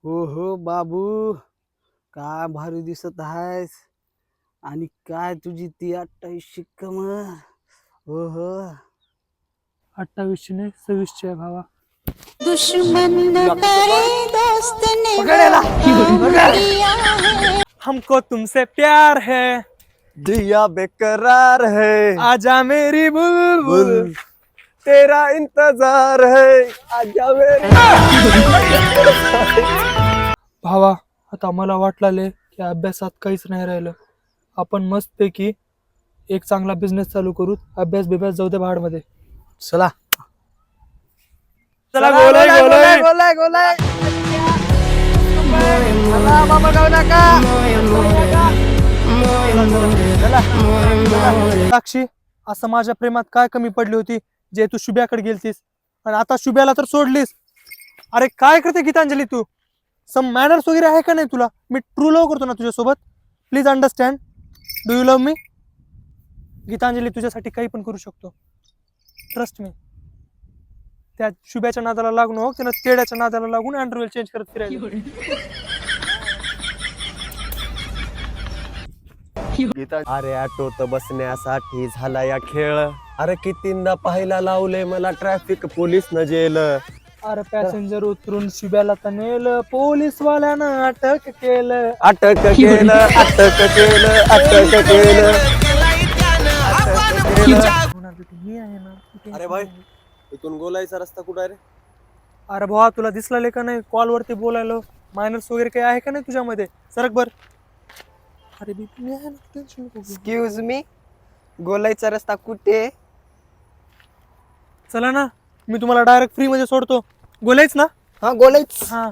हो हो बाबू, काय भारी दिसत आहेस. आणि काय तुझी ती 28 कमर. हो हो. 28 ने 26 आहे भावा. दुश्मन न करे दोस्त ने पकड़ याला. हमको तुमसे प्यार है, दिया बेकरार है, आजा मेरी बुलबुल. बुल तेरा इंतजार है, आजा मेरे. भावा, आता मला वाटलं की अभ्यासात काहीच नाही राहिलं. आपण मस्तपैकी एक चांगला बिझनेस चालू करू. अभ्यास जाऊ दे भाडमध्ये. चला चला गोलाय गोलाय. गोलाय गोलाय. चला बाबा गाव नका. साक्षी, असं माझ्या प्रेमात काय कमी पडली होती जे तू शुभ्याकडे गेलतीस आणि आता शुभ्याला तर सोडलीस. अरे काय करते गीतांजली तू? सम मॅनर्स वगैरे आहे का नाही तुला? मी ट्रू लव्ह करतो ना तुझ्यासोबत. Please understand. Do you love me? Geetanjali तुझ्यासाठी काही पण करू शकतो. Trust me. त्या शुभ्याच्या नादाला लागू नको. त्यानं तेड्याच्या नादाला लागून अँड्रॉइड चेंज करत फिरायला. अरे ऑटोत बसण्यासाठी झाला या खेळ. अरे कितींदा पाहायला लावले मला ट्रॅफिक पोलीस न जेल. अरे पॅसेंजर उतरून शुभ्याला तर नेलं, पोलीस वाल्यानं अटक केलं. अटक केलं, अटक केलं, अटक केलं. मी आहे ना. अरे भाई, इथून गोलाईचा रस्ता कुठं आहे रे? अरे भावा, तुला दिसला का नाही कॉल वरती बोलायला? मायनर्स वगैरे काही आहे का नाही तुझ्यामध्ये? सरक बर. अरे बेबी मी आहे ना, टेन्शन नको घेऊ. एक्सक्यूज मी, गोलाईचा रस्ता कुठे? चला ना, मी तुम्हाला डायरेक्ट फ्री मध्ये सोडतो. बोलायच ना? हा गोलाईच. हा.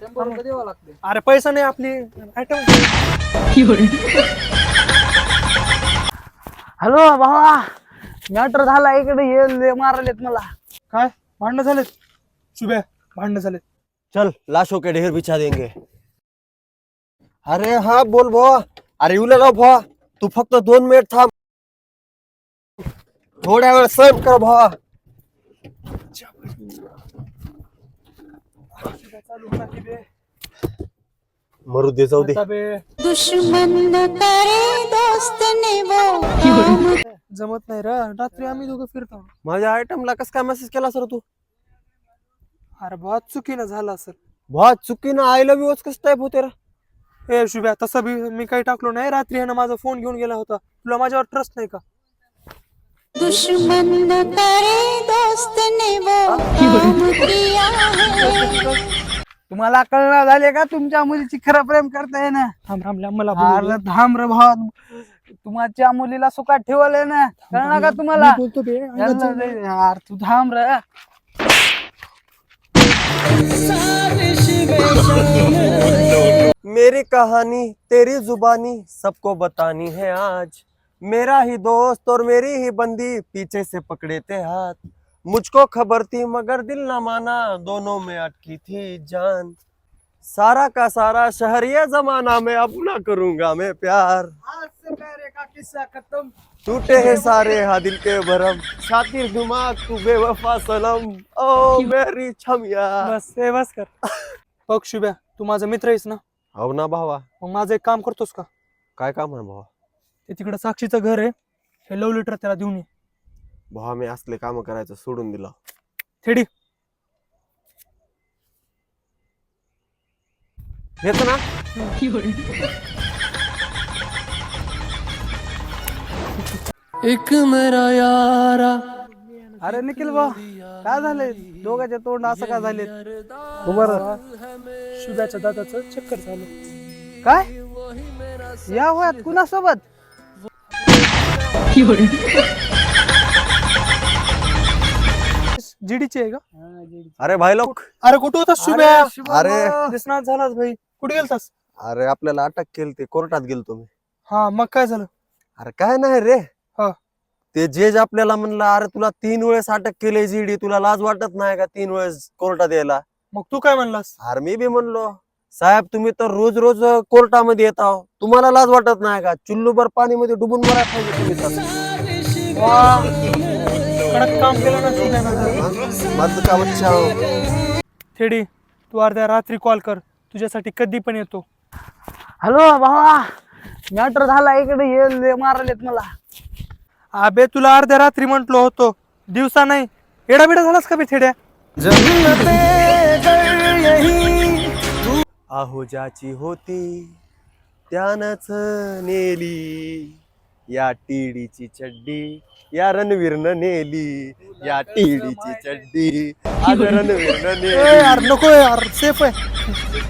100 रुपये द्यावं लागते. अरे पैसा नाही, आपली आयटम. हॅलो भावा, मॅटर झाला इकडे. ये मारलेत मला. काय भांडणं झालेत? शुभ्या, भांडणं झालेत. चल लाशों के ढेर बिछा देंगे. अरे हा बोल भावा. अरे येऊ लाव भावा, तू फक्त 2 मिनिट थांब. थोड्या वेळ सहन कर भावा. मरू दे, जाऊ दे. आता बे, दुश्मन न करे दोस्त ने वो जमत नाही रे. रात्री आम्ही दोघं फिरतो. माझ्या आयटमला कस काय मेसेज केला सर तू? अरे बहुत चुकीनं झालं असेल. भावा चुकीनं आय लव्ह यू कस टाईप होते रे? ए शुभ्या, तसं बी मी काही टाकलो नाही. रात्री ह्यानं माझा फोन घेऊन गेला होता. तुला माझ्यावर ट्रस्ट नाही का? दुश्मन न करे दोस्त ने वो काम किया है. तुम्हाला कळणार झाले का तुमच्या मुलीची खरं प्रेम करताय ना? थांब मला बोलू अरे दे. थांब रे भावा, तुमच्या मुलीला सुखात ठेवलंय ना. कळणार का तुम्हाला? मी बोलतो बे, अंगात जाऊ दे. यार तू थांब रे. मेरी कहानी तेरी जुबानी सबको बतानी है आज. मेरा ही दोस्त और मेरी ही बंदी पीछे से पकड़े थे हाथ. मुझको खबर थी मगर दिल न माना, दोनों में अटकी थी जान. सारा का सारा शहर ये जमाना में अब ना करूंगा मैं प्यार. आज से प्यारे का किस्सा खत्म. टूटे हैं सारे हा दिल के भरम. शातिर दिमाग तू बेवफा सनम. ओ मेरी छमिया. बस कर. बघ शुभ्या, तू माझा मित्र आहेस ना? हो ना भावा. मग माझं एक काम करतोस का? काय काम आहे भावा? ते तिकडं साक्षीचं घर आहे, हे लव्ह लेटर त्याला देऊन ये. भावा मी असले काम करायचं सोडून दिलं. थेडी. हेच ना. एक मेरा यारा. अरे निखिल भाऊ, काय झालंय? दोघांच्या तोंड असं का झाले? शुभ्याच्या दादाचं चक्कर झालं. काय या वयात कुणासोबत? जीडीची आहे का? अरे भाई लोक. अरे कुठं होतास शुभ्या? अरे दिसणार झालास भाई. कुठे गेलतास? अरे आपल्याला अटक केली, ते कोर्टात गेलतो मी. हा मग काय झालं? अरे काय नाही रे. हा. ते जज आपल्याला म्हणला, अरे तुला 3 वेळेस अटक केली जीडी, तुला लाज वाटत नाही का 3 वेळेस कोर्टात यायला? मग तू काय म्हणलास? अरे मी बी म्हणलो, साहेब तुम्ही तर रोज रोज कोर्टामध्ये येता, तुम्हाला लाज वाटत नाही का? चुल्लूभर पाणी मध्ये डुबून मरायला पाहिजे तुम्ही तर. वा, कडक काम केलं ना शुभ्यानं. मर्द का बच्चा हो. थेडी, तू अर्ध्या रात्री कॉल कर. तुझ्यासाठी कधी पण येतो. हॅलो भावा, मॅटर झाला इकडे ये मारलेत मला. अबे तुला अर्ध्या रात्री म्हंटलो होतो, दिवसा नाही. एडा बिडा झालास का बे थेड्या? आहो ज्याची होती त्यानंच नेली, या टीडीची चड्डी या रणवीरनं नेली, या टीडीची चड्डी आज रणवीरनं ए नेली. यार नको यार, सेफ आहे.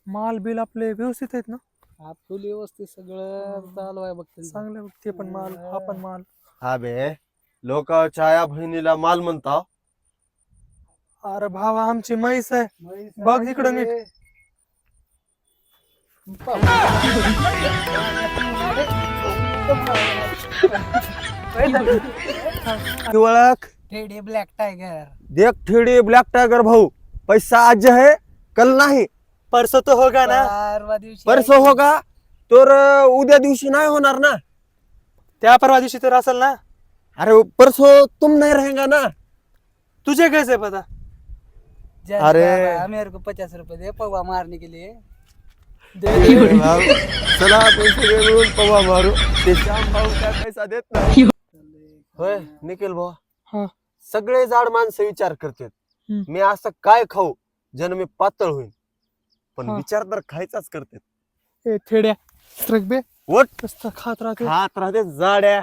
माल बिल आपले व्यवस्थित आहेत ना? फुल व्यवस्थित सगळं चालू आहे बघ. चांगलं आहे. ते पण माल, हा पण माल. हा बे, लोक छाया बहिणीला माल म्हणता. अरे भावा आमची म्हैस आहे, बघ इकडं नीट. ओळख टेडी ब्लॅक टायगर. देख ठेडी ब्लॅक टायगर भाऊ, पैसा आज है कल नाही. परसों तो होगा ना. परवा दिवशी परसो होगा तर उद्या दिवशी नाही होणार ना. त्या परवा दिवशी तर असेल ना. अरे परसो तुम नहीं रहेगा ना. तुझे कैसे पता? अरे. मेरे को 50 रुपए दे पवा मारने के लिए. भाऊ, चला पैसे देऊन पवा मारू. ते श्याम भाऊ काय पैसा देत नाही. होय निखिल भाऊ, हा. सगळे जाड माणसं विचार करतात हम्म. मी असं काय खाऊ ज्यानं मी पातळ होईल, पण हा. विचार तर खायचाच करतात. ए थेड्या ट्रक बे वट नुसतं खात राहते. खात राहते जाड्या.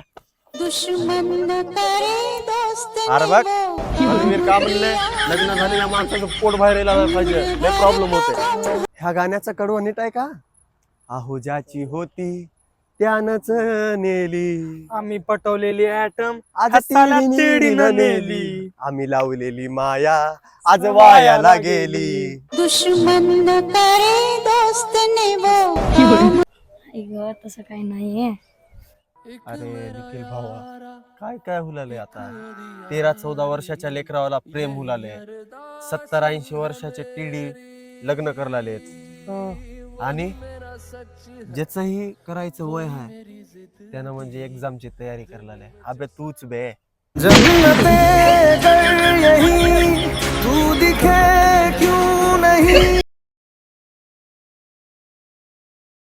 दुश्मन न करे दोस्त अरे बघ रणवीर का म्हणले, लग्न झालेल्या माणसाचं पोट बाहेर यायला पाहिजे, लय प्रॉब्लेम होते. ह्या गाण्याचा कडवं नीट आहे का? आहो ज्याची होती त्यानंच नेली, आम्ही पटवलेली ऍटम आज हसाला तिडीनं तिडीनं नेली. नेली. आम्ही लावलेली माया आज वायाला गेली. दुश्मन न करे दोस्त ने वो काम ग तसं काही नाहीये. अरे निखिल भावा, काय काय हुलाले आता. 13-14 वर्षाच्या लेकरावाला प्रेम हुलाले, 70-80 वर्षाचे टीडी लग्न करलालेत, आणि ज्याचंही करायचं वय आहे त्यानं म्हणजे एक्झामची तयारी करलाले. अबे तूच बे.